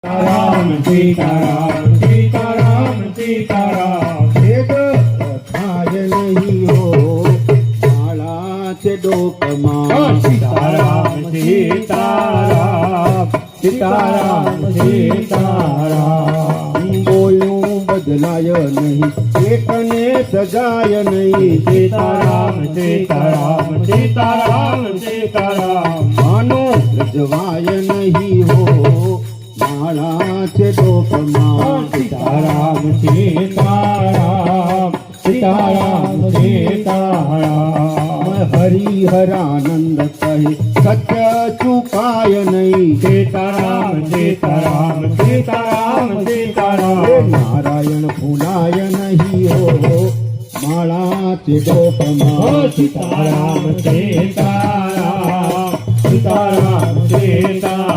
राम सीताराम सीताराम सीताराम। भेद थाय नहीं हो माळा से डोकमा। सीताराम सीताराम सीताराम सीताराम। बोलूं बदलाय नहीं एकने सजाय नहीं। सीताराम सीताराम सीताराम सीताराम। मानो लजवाय नहीं हो माळा से डोकमा। सीताराम सीताराम सीताराम सीताराम। हरिहरानंद कहे सत्य चुकाय नहीं। सीताराम सीताराम सीताराम सीताराम। नारायण भुलाय नहीं हो माळा से डोकमा। सीताराम सीताराम सीताराम सीताराम।